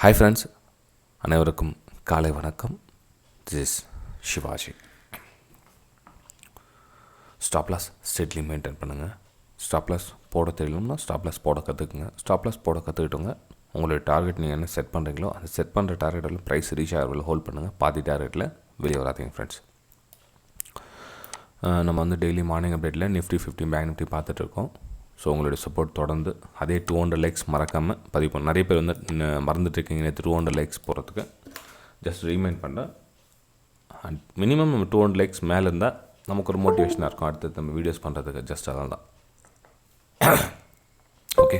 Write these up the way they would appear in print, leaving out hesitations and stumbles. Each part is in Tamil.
ஹாய் ஃப்ரெண்ட்ஸ், அனைவருக்கும் காலை வணக்கம். This is Shivaji. Stop loss strictly maintain பண்ணுங்கள். ஸ்டாப்லாஸ் போட தெரியணும்னா ஸ்டாப்லாஸ் போட கற்றுக்குங்க. ஸ்டாப்லாஸ் போட கற்றுக்கிட்டோங்க. உங்களுடைய டார்கெட் நீங்கள் என்ன செட் பண்ணுறீங்களோ அந்த செட் பண்ணுற டார்கெட்டில் ப்ரைஸ் ரீச் ஆகிறவர்கள் ஹோல்ட் பண்ணுங்கள். பாதி டார்கெட்டில் வெளியே வராதீங்க ஃப்ரெண்ட்ஸ். நம்ம வந்து டெய்லி மார்னிங் அப்டேட்டில் நிஃப்டி 50 பேங்க் நிஃப்டி பார்த்துட்ருக்கோம். ஸோ உங்களுடைய சப்போர்ட் தொடர்ந்து அதே 200 லைக்ஸ் மறக்காமல் பதிவு பண்ண. நிறைய பேர் வந்து மறந்துட்டுருக்கீங்க நேற்று 200 லைக்ஸ் போகிறதுக்கு. ஜஸ்ட் ரீமைண்ட் பண்ணுறேன். அண்ட் மினிமம் நம்ம 200 லைக்ஸ் மேலே இருந்தால் நமக்கு ஒரு மோட்டிவேஷனாக இருக்கும் அடுத்தது நம்ம வீடியோஸ் பண்ணுறதுக்கு. ஜஸ்ட் அதான் தான். ஓகே,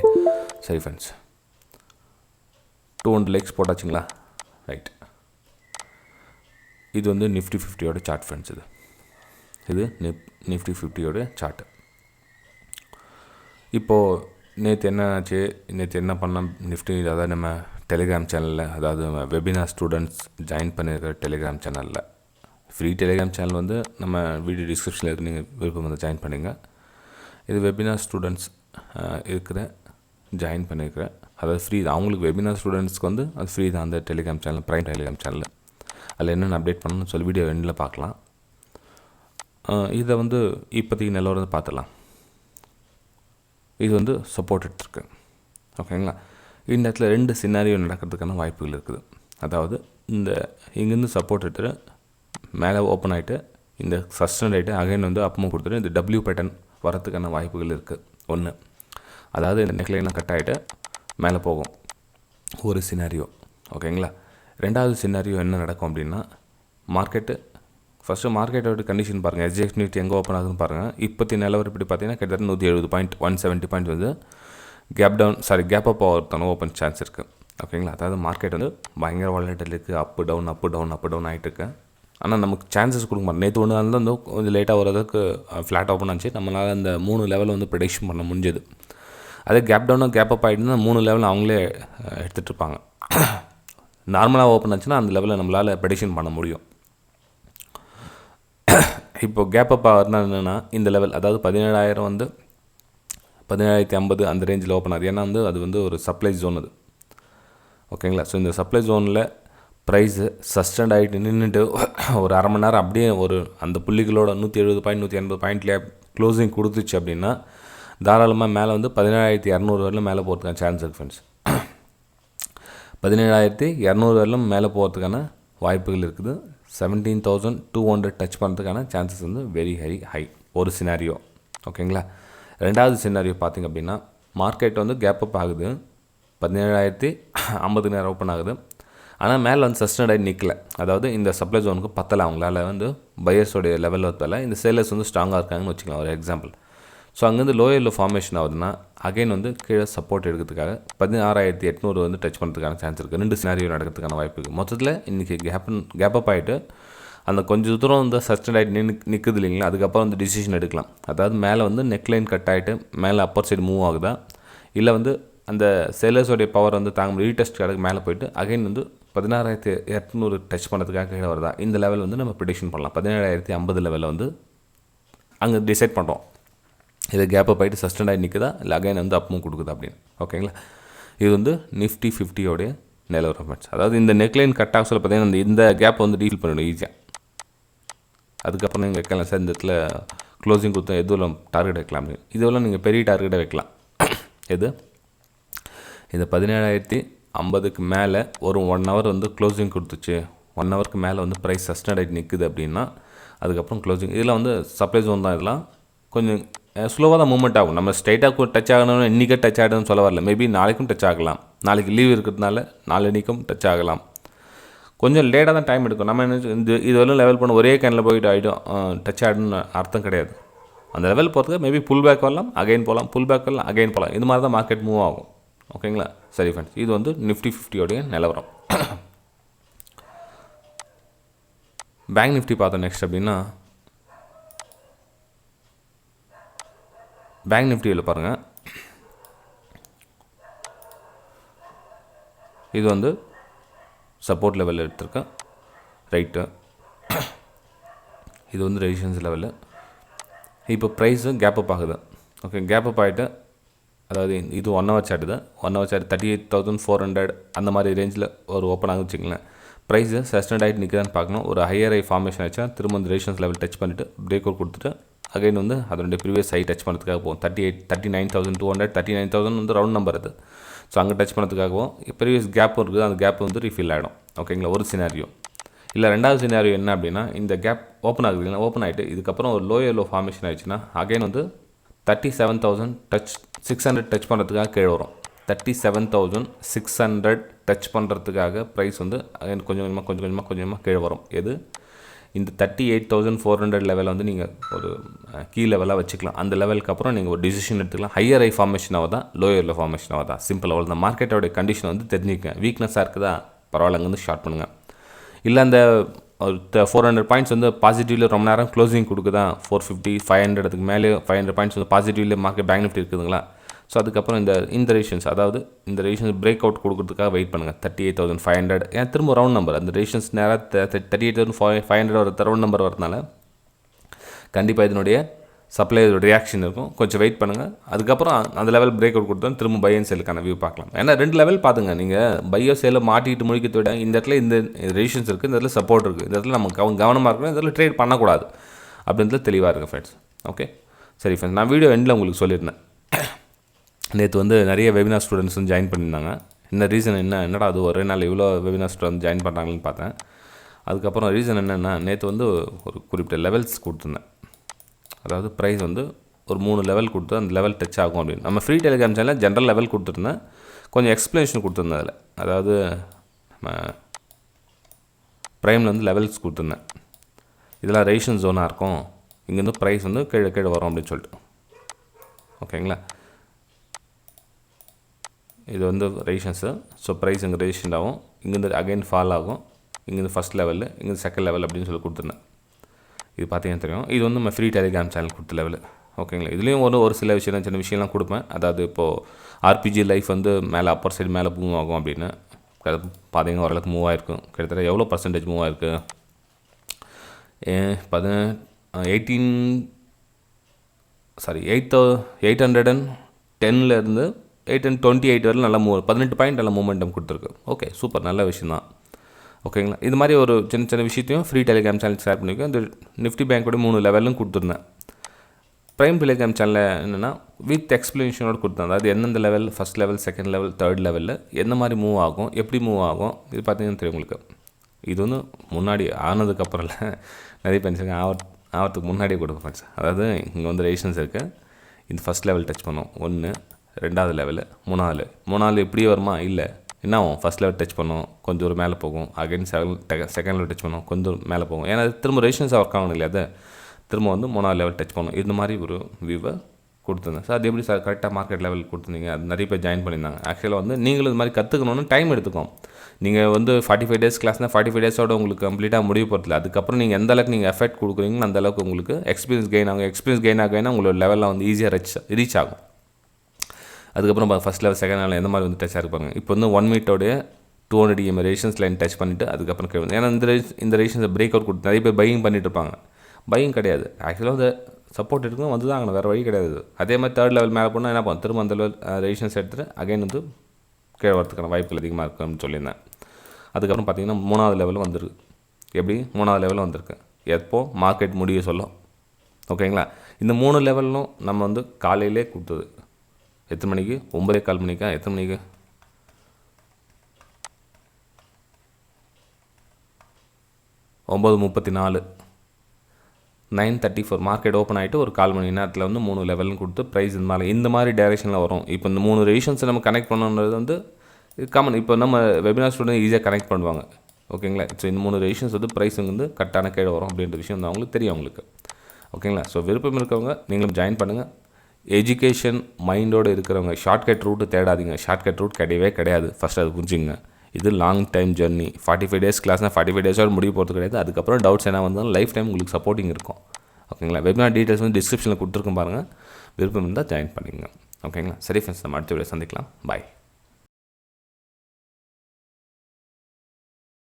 சரி ஃப்ரெண்ட்ஸ், 200 லைக்ஸ் போட்டாச்சுங்களா? ரைட். இது வந்து நிஃப்டி 50யோட சார்ட் ஃப்ரெண்ட்ஸ். இது நிஃப்டி 50யோட சார்ட்டு. இப்போது நேற்று என்ன ஆச்சு, நேற்று என்ன பண்ணோம் நிஃப்டி, அதாவது நம்ம டெலிகிராம் சேனலில், அதாவது வெபினார் ஸ்டூடெண்ட்ஸ் ஜாயின் பண்ணியிருக்கிற டெலிகிராம் சேனலில், ஃப்ரீ டெலிகிராம் சேனல் வந்து நம்ம வீடியோ டிஸ்கிரிப்ஷனில் இருக்கு, நீங்கள் விருப்பம் வந்து ஜாயின் பண்ணுங்கள். இது வெபினார் ஸ்டூடெண்ட்ஸ் இருக்கிற ஜாயின் பண்ணியிருக்கிற, அதாவது ஃப்ரீ தான் அவங்களுக்கு. வெபினார் ஸ்டூடெண்ட்ஸ்க்கு வந்து அது ஃப்ரீ தான். அந்த Telegram channel, prime Telegram channel, அதில் என்னென்ன அப்டேட் பண்ணணும்னு சொல்லி வீடியோ எண்டில் பார்க்கலாம். இதை வந்து இப்போதைக்கு நிலவரம் பார்த்துடலாம். இது வந்து சப்போர்ட் எடுத்துருக்கு. ஓகேங்களா? இந்த இடத்துல 2 சினாரியோ நடக்கிறதுக்கான வாய்ப்புகள் இருக்குது. அதாவது இந்த இங்கேருந்து சப்போர்ட் எடுத்துகிட்டு மேலே ஓப்பன் ஆகிட்டு இந்த சஸ்டெண்ட் ஆகிட்டு அகைன் வந்து அப்பமும் கொடுத்துட்டு இந்த டபிள்யூ பேட்டர்ன் வரத்துக்கான வாய்ப்புகள் இருக்குது. ஒன்று, அதாவது இந்த நெக்லைன்லாம் கட் ஆகிட்டு மேலே போகும், ஒரு சினாரியோ. ஓகேங்களா? ரெண்டாவது சினாரியோ என்ன நடக்கும் அப்படின்னா, மார்க்கெட்டு ஃபஸ்ட்டு மார்க்கெட்டோட கண்டிஷன் பாருங்கள். எஸ்ஜிஎக்ஸ் நிஃப்டி எங்கே ஓப்பன் ஆகுதுன்னு பாருங்கள். இப்போத்தி நிலவரம் இப்படி பார்த்தீங்கன்னா கிட்டத்தட்ட 170 பாயிண்ட், 170 பாயிண்ட் வந்து கேப் அப் ஆகிறதான ஓப்பன் சான்ஸ் இருக்குது. ஓகேங்களா? அதாவது மார்க்கெட் வந்து பயங்கர வாலடைல் இருக்குது. அப்பு டவுன் ஆகிட்டு இருக்கு. ஆனால் நமக்கு சான்சஸ் கொடுக்க மாட்டோம். நேற்று ஒன்று வந்து கொஞ்சம் லேட்டாக வரதுக்கு ஃப்ளாட் ஓப்பன் ஆச்சு. நம்மளால் அந்த 3 லெவலில் வந்து ப்ரெடிக்ஷன் பண்ண முடிஞ்சது. அதே கேப் அப் ஆகிட்டுனா 3 லெவலில் அவங்களே எடுத்துகிட்டு இருப்பாங்க. நார்மலாக ஓப்பன் ஆச்சுன்னா அந்த லெவலில் நம்மளால் ப்ரெடிக்ஷன் பண்ண முடியும். இப்போ கேப் அப் ஆகிறதுனா என்னென்னா, இந்த லெவல், அதாவது 17,000 வந்து 17,050 அந்த ரேஞ்சில் ஓப்பன் ஆகுது. ஏன்னா வந்து அது வந்து ஒரு சப்ளை ஜோன் அது. ஓகேங்களா? ஸோ இந்த சப்ளை ஜோனில் ப்ரைஸு சஸ்டெண்ட் ஆகிட்டு நின்றுட்டு ஒரு அரை மணி நேரம் அப்படியே ஒரு அந்த புள்ளிகளோட 170 பாயிண்ட் 180 பாயிண்ட்லேயே க்ளோசிங் கொடுத்துச்சு அப்படின்னா தாராளமாக மேலே வந்து 17,200 வரலும் மேலே போகிறதுக்கான சான்ஸ் இருக்குது ஃப்ரெண்ட்ஸ். 17,200 வரலும் மேலே போகிறதுக்கான வாய்ப்புகள் இருக்குது. 17,200 டச் பண்ணுறதுக்கான சான்சஸ் வந்து வெரி ஹை. ஒரு சினாரியோ. ஓகேங்களா? ரெண்டாவது சினாரியோ பார்த்திங்க அப்படின்னா, மார்க்கெட் வந்து கேப் அப் ஆகுது, 17,050 நேரம் ஓப்பன் ஆகுது. ஆனால் மேலே வந்து சஸ்டெண்ட் ஆகி நிற்கல. அதாவது இந்த சப்ளை ஜோனுக்கு பத்தலை. அவங்களால வந்து பையர்ஸோடைய லெவலில் வரல. இந்த சேலர்ஸ் வந்து ஸ்ட்ராங்காக இருக்காங்கன்னு வச்சுக்கலாம், ஒரு எக்ஸாம்பிள். ஸோ அங்கேருந்து லோயரில் ஃபார்மேஷன் ஆகுதுன்னா அகைன் வந்து கீழே சப்போர்ட் எடுக்கிறதுக்காக 16,800 வந்து டச் பண்ணுறதுக்கான சான்ஸ் இருக்குது. 2 சினாரியோ நடக்கிறதுக்கான வாய்ப்பு இருக்குது. மொத்தத்தில் இன்றைக்கி கேப் அப் ஆகிட்டு அந்த கொஞ்சம் தூரம் வந்து சஸ்டெண்ட் ஆகிட்டு நிற்குது இல்லைங்களா? அதுக்கப்புறம் வந்து டிசிஷன் எடுக்கலாம். அதாவது மேலே வந்து நெக்லைன் கட் ஆகிட்டு மேலே அப்பர் சைடு மூவ் ஆகுதா, இல்லை வந்து அந்த சேலர்ஸோடைய பவர் வந்து தாங்க ரீடெஸ்ட் கடக்கு மேலே போயிட்டு அகைன் வந்து 16,800 டச் பண்ணுறதுக்காக கீழே வருதா, இந்த லெவல் வந்து நம்ம ப்ரெடிக்ஷன் பண்ணலாம். 17,050 லெவலில் வந்து அங்கே டிசைட் பண்ணுறோம். இது கேப் அப் ஆகிட்டு சஸ்டெண்ட் ஆகி நிற்குதா, இல்லை அகைன் வந்து அப்பமும் கொடுக்குதா அப்படின்னு. ஓகேங்களா? இது வந்து நிஃப்டி 50யோடைய நிலவரம். அதாவது இந்த நெக்லைன் கட் ஆக சொல்ல பார்த்தீங்கன்னா இந்த கேப் வந்து டீல் பண்ணிவிடும் ஈஸியாக. அதுக்கப்புறம் நீங்கள் வைக்கலாம் சார், இந்த இடத்துல க்ளோசிங் கொடுத்தா எதுவும் டார்கெட் வைக்கலாம் அப்படின்னு. இதுவெல்லாம் நீங்கள் பெரிய டார்கெட்டை வைக்கலாம். எது இந்த 17,050க்கு மேலே ஒரு 1 ஹவர் வந்து க்ளோசிங் கொடுத்துச்சு, 1 ஹவருக்கு மேலே வந்து ப்ரைஸ் சஸ்டெண்ட் ஆகிட்டு நிற்குது அப்படின்னா அதுக்கப்புறம் க்ளோசிங். இதெல்லாம் வந்து சப்ளை ஜோன் தான். இதெல்லாம் கொஞ்சம் ஸ்லோவாக தான் மூவ்மெண்ட் ஆகும். நம்ம ஸ்ட்ரைட்டாக டச் ஆகணும்னு இன்றைக்கே டச் ஆகிடும்னு சொல்ல வரல. மேபி நாளைக்கும் டச் ஆகலாம். நாளைக்கு லீவ் இருக்கிறதுனால நாளைக்கும் டச் ஆகலாம். கொஞ்சம் லேட்டாக தான் டைம் எடுக்கும். நம்ம என்ன இது வரலும் லெவல் பண்ண ஒரே கேனில் போய்ட்டு ஆகிடும் டச் ஆகிடும்னு அர்த்தம் கிடையாது. அந்த லெவல் போகிறதுக்கு மேபி புல் பேக் வரலாம், அகைன் போகலாம், புல் பேக் வரலாம், அகைன் போகலாம். இது மாதிரி தான் மார்க்கெட் மூவ் ஆகும். ஓகேங்களா? சரி ஃப்ரெண்ட்ஸ், இது வந்து நிஃப்டி 50யோடைய நிலவரம். பேங்க் நிஃப்டி பார்த்தோம் நெக்ஸ்ட் அப்படின்னா, பேங்க் நிஃப்டியில் பாருங்கள், இது வந்து சப்போர்ட் லெவலில் எடுத்திருக்கேன். ரைட்டு, இது வந்து ரெசிஸ்டன்ஸ் லெவலில். இப்போ ப்ரைஸு கேப் அப் ஆகுது. ஓகே, கேப் அப் ஆகிட்டு அதாவது இது 1 ஹவர் சார்ட் தான். 1 ஹவர் சார்ட் 38,400 அந்த மாதிரி ரேஞ்சில் ஒரு ஓப்பன் ஆகும் வச்சுங்களேன். ப்ரைஸு சஸ்டெண்ட் ஆகிட்டு நிற்கிறான்னு பார்க்கணும். ஒரு ஹையர் ஐ ஃபார்மேஷன் ஆச்சா திரும்ப அந்த ரெசிஸ்டன்ஸ் லெவல் டச் பண்ணிவிட்டு பிரேக் அவுட் கொடுத்துட்டு அகைன் வந்து அதனுடைய ப்ரீவியஸ் ஹை டச் பண்ணுறதுக்காக போகும். 39,200 39,000 வந்து ரவுண்ட் நம்பர் அது. ஸோ அங்கே டச் பண்ணுறதுக்காகவும் ப்ரீவியஸ் கேப்பும் இருக்குது, அந்த கேப் வந்து ரீஃபில் ஆகிடும். ஓகேங்களா, ஒரு சினாரியோ. இல்லை ரெண்டாவது சினாரியோ என்ன அப்படின்னா, இந்த கேப் ஓப்பன் ஆகுது இல்லைனா, ஓப்பன் ஆகிட்டு இதுக்கப்புறம் ஒரு லோ ஃபார்மேஷன் ஆயிடுச்சுன்னா அகைன் வந்து 37,600 டச் பண்ணுறதுக்காக கீழே வரும். 37,600 டச் பண்ணுறதுக்காக ப்ரைஸ் வந்து கொஞ்சம் கொஞ்சமாக கீழே வரும். எது இந்த 38,400 லெவலில் வந்து நீங்கள் ஒரு கீ லெவலாக வச்சுக்கலாம். அந்த லெவலுக்கு அப்புறம் நீங்கள் ஒரு டிசிஷன் எடுத்துக்கலாம். ஹையர் ஐ ஃபார்மேஷன் ஆகுதா லோயரில் ஃபார்மேஷன் ஆகுதா, சிம்பிள். அவ்வளோ தான். மார்க்கெட்டோடைய கண்டிஷன் வந்து தெரிஞ்சுக்கங்க. வீக்னஸாக இருக்குதா பரவாயில்ல, அங்கேருந்து ஷார்ட் பண்ணுங்கள். இல்லை அந்த ஒரு 400 பாயிண்ட்ஸ் வந்து பாசிட்டிவில் ரொம்ப நேரம் க்ளோசிங் கொடுக்குதா, 450 500 அதுக்கு மேலே 500 பாயிண்ட்ஸ் வந்து பாசிட்டிவில் மார்க்கெட் பேங்க் நிஃப்டி இருக்குதுங்களா. ஸோ அதுக்கப்புறம் இந்த ரேஷன்ஸ், அதாவது இந்த ரேஷன்ஸ் பிரேக் அவுட் கொடுக்குறதுக்காக வெயிட் பண்ணுங்கள். 38,500 ஏன் திரும்ப ரவுண்ட் நம்பர், அந்த ரேஷன்ஸ் நேராக 38,500 ஒரு ரவுண்ட் நம்பர் வரதுனால கண்டிப்பாக இதனுடைய சப்ளை ரியாக்ஷன் இருக்கும். கொஞ்சம் வெயிட் பண்ணுங்கள். அதுக்கப்புறம் அந்த லெவல் பிரேக் அவுட் கொடுத்தா திரும்ப பை அண்ட் சேலுக்கான வியூ பார்க்கலாம். ஏன்னா 2 லெவல் பார்த்துங்க. நீங்கள் பையோ சேலை மாட்டிட்டு முடிக்கிறத விட இந்த இடத்துல இந்த ரேஷன்ஸ் இருக்குது, இந்த இடத்துல சப்போர்ட் இருக்குது, இந்த இடத்துல நம்ம கவனமாக இருக்கணும், இந்த இடத்துல ட்ரேட் பண்ணக்கூடாது அப்படின்றதுல தெளிவாக இருக்குது ஃப்ரெண்ட்ஸ். ஓகே சரி ஃப்ரெண்ட்ஸ், நான் வீடியோ எண்டில் உங்களுக்கு சொல்லியிருந்தேன். நேற்று வந்து நிறைய வெபினார் ஸ்டூடெண்ட்ஸ் வந்து ஜாயின் பண்ணியிருந்தாங்க. என்ன ரீசன் என்னடா அது ஒரே நாள் இவ்வளோ வெபினார் ஸ்டூடெண்ட் ஜாயின் பண்ணுறாங்கன்னு பார்த்தேன். அதுக்கப்புறம் ரீசன் என்னென்னா, நேற்று வந்து ஒரு குறிப்பிட்ட லெவல்ஸ் கொடுத்துருந்தேன். அதாவது ப்ரைஸ் வந்து ஒரு 3 லெவல் கொடுத்து அந்த லெவல் டச் ஆகும் அப்படின்னு. நம்ம ஃப்ரீ டெலிகிராம் சேனலில் ஜென்ரல் லெவல் கொடுத்துருந்தேன், கொஞ்சம் எக்ஸ்ப்ளனேஷன் கொடுத்துருந்தேன் அதில். அதாவது நம்ம ப்ரைமில் வந்து லெவல்ஸ் கொடுத்துருந்தேன். இதெல்லாம் ரேஷன் ஜோனாக இருக்கும், இங்கேருந்து ப்ரைஸ் வந்து கீழே வரும் அப்படின்னு சொல்லிட்டு. ஓகேங்களா, இது வந்து ரேஷன்ஸு. ஸோ ப்ரைஸ் இங்கே ரேஷன் ஆகும், இங்கேருந்து அகைன் ஃபால் ஆகும், இங்கேருந்து ஃபஸ்ட் லெவலு, இங்கேருந்து செகண்ட் லெவல் அப்படின்னு சொல்லி கொடுத்துருந்தேன். இது பார்த்தீங்கன்னா தெரியும். இது வந்து நம்ம ஃப்ரீ டெலிகிராம் சேனல் கொடுத்த லெவலு. ஓகேங்களா, இதுலேயும் ஒரு சில சின்ன விஷயம்லாம் கொடுப்பேன். அதாவது இப்போது ஆர்பிஜி லைஃப் வந்து மேலே அப்பர் சைடு மேலே மூவ் ஆகும் அப்படின்னு அது பார்த்தீங்கன்னா ஓரளவுக்கு மூவ் ஆகிருக்கும். கிட்டத்தட்ட எவ்வளோ பர்சன்டேஜ் மூவ் ஆகிருக்கு, 810லேருந்து 828 வரைக்கும் நல்லா 18 பாயிண்ட் நல்லா மூமெண்டம் கொடுத்துருக்கு. ஓகே சூப்பர், நல்ல விஷயம் தான். ஓகேங்களா, இது மாதிரி ஒரு சின்ன விஷயத்தையும் ஃப்ரீ டெலிகிராம் சேனல் ஷேர் பண்ணியிருக்கேன். இந்த நிஃப்டி பேங்க்கோட 3 லெவலும் கொடுத்துருந்தேன். ப்ரைம் டெலிகிராம் சேனலில் என்னென்னா வித் எக்ஸ்ப்ளனேஷனோடு கொடுத்தேன். அதாவது எந்தெந்த level, first level, second level, third லெவலில் எந்த மாதிரி மூவ் ஆகும், எப்படி மூவ் ஆகும், இது பார்த்தீங்கன்னா தெரியும் உங்களுக்கு. இது வந்து முன்னாடி ஆனதுக்கப்புறம் இல்லை, நிறைய பென்ஷன் ஆகிறதுக்கு முன்னாடியே கொடுக்க ஃப்ரெண்ட்ஸ். அதாவது இங்கே வந்து ரேஷன்ஸ் இருக்குது. இந்த ஃபஸ்ட் லெவல் டச் பண்ணோம் 1, 2வது லெவலு, 3வது இப்படியே வருமா, இல்லை என்ன ஆகும், ஃபஸ்ட் லெவல் டச் பண்ணோம் கொஞ்சம் ஒரு மேலே போகும், அகைன் செகண்ட் லெவல் டச் பண்ணோம் கொஞ்சம் மேலே போகும். ஏன்னா திரும்ப ரேஷன்ஸாக ஒர்க் ஆகணும் இல்லையா, அதை திரும்ப வந்து 3வது லெவல் டச் பண்ணணும். இந்த மாதிரி ஒரு வியூவை கொடுத்துருந்தேன். சார் அது எப்படி சார் கரெக்டாக மார்க்கெட் லெவல் கொடுத்துருந்தீங்க, அது நிறைய பேர் ஜாயின் பண்ணியிருந்தாங்க. ஆக்சுவலாக வந்து நீங்களும் இது மாதிரி கற்றுக்கணுன்னு டைம் எடுத்துக்கும். நீங்கள் வந்து 45 டேஸ் கிளாஸ்னால் 45 டேஸோட உங்களுக்கு கம்ப்ளீட்டாக முடிவு போகிறதில்ல. அதுக்கப்புறம் நீங்கள் எந்த அளவுக்கு நீங்கள் எஃபெக்ட் கொடுக்குறீங்கன்னு அந்த அளவுக்கு உங்களுக்கு எக்ஸ்பீரியன்ஸ் கெயின் ஆகும். எக்ஸ்பீரியன்ஸ் கெயின் ஆகினா உங்களோட லெவலில் வந்து ஈஸியாக ரீச் ஆகும். அதுக்கப்புறம் ஃபஸ்ட் லெவல் செகண்ட் லெவல் எந்த மாதிரி வந்து டச் ஆகிருப்பாங்க. இப்போ வந்து 1 மினிட்டோடைய 200 EM ரேஷன்ஸ் லைன் டச் பண்ணிவிட்டு அதுக்கப்புறம் கேட்கும். ஏன்னா இந்த ரேஷன்ஸை பிரேக் அவுட் கொடுத்து நிறைய பேர் பையிங் பண்ணிட்டு இருப்பாங்க. பையிங் கிடையாது, ஆக்சுவலாக அந்த சப்போர்ட் எடுக்கணும் வந்து தான் வேறு வழி கிடையாது. அதே மாதிரி தேர்ட் லெவல் மேலே போனால் என்ன பண்ணும், திரும்ப அந்த லெவல் ரேஷன்ஸ் எடுத்துகிட்டு அகைன் வந்து கீழே வரதுக்கான வாய்ப்புகள் அதிகமாக இருக்குன்னு சொல்லியிருந்தேன். அதுக்கப்புறம் பார்த்திங்கன்னா 3வது லெவலும் வந்துருக்கு. எப்படி 3வது லெவலும் வந்திருக்கு, எப்போ மார்க்கெட் முடிய சொல்லும். ஓகேங்களா, இந்த 3 லெவலும் நம்ம வந்து காலையிலே கொடுத்தது. எத்தனை மணிக்கு, 9:15 மணிக்கா, எத்தனை மணிக்கு, 9:34, 9:34 மார்க்கெட் ஓப்பன் ஆகிட்டு ஒரு 1/4 மணி நேரத்தில் வந்து 3 லெவல்னு கொடுத்து ப்ரைஸ் இந்த மாதிரி டைரெக்ஷனில் வரும். இப்போ இந்த 3 ரேஷன்ஸை நம்ம கனெக்ட் பண்ணணுன்றது வந்து காமன். இப்போ நம்ம வெபினார் ஸ்டூடெண்ட் ஈஸியாக கனெக்ட் பண்ணுவாங்க. ஓகேங்களா, ஸோ இந்த 3 ரேஷன்ஸ் வந்து ப்ரைஸுங்க வந்து கரெக்டான கீழே வரும் அப்படின்ற விஷயம் வந்து அவங்களுக்கு தெரியும் அவங்களுக்கு. ஓகேங்களா, ஸோ விருப்பம் இருக்கவங்க நீங்களும் ஜாயின் பண்ணுங்கள். எஜுகேஷன் மைண்டோடு இருக்கிறவங்க ஷார்ட்கட் ரூட்டு தேடாதீங்க. ஷார்ட்கட் ரூட் கிடையாது. ஃபஸ்ட் அது புரிஞ்சுங்க. இது லாங் டைம் ஜர்னி. 45 டேஸ் கிளாஸ்னால் 45 டேஸோடு முடிவு போகிறது கிடையாது. அதுக்கப்புறம் டவுட்ஸ் என்ன வந்தாலும் லைஃப் டைம் உங்களுக்கு சப்போர்ட்டிங் இருக்கும். ஓகேங்களா, வெபினார் டீட்டெயில்ஸ் வந்து டிஸ்கிரிப்ஷனில் கொடுத்துருக்கோம் பாருங்கள். விருப்பம் இருந்தால் ஜாயின் பண்ணிக்கங்க. ஓகேங்களா, சரி ஃப்ரெண்ட்ஸ், நம்ம அடுத்த வீடியோ சந்திக்கலாம். பாய்.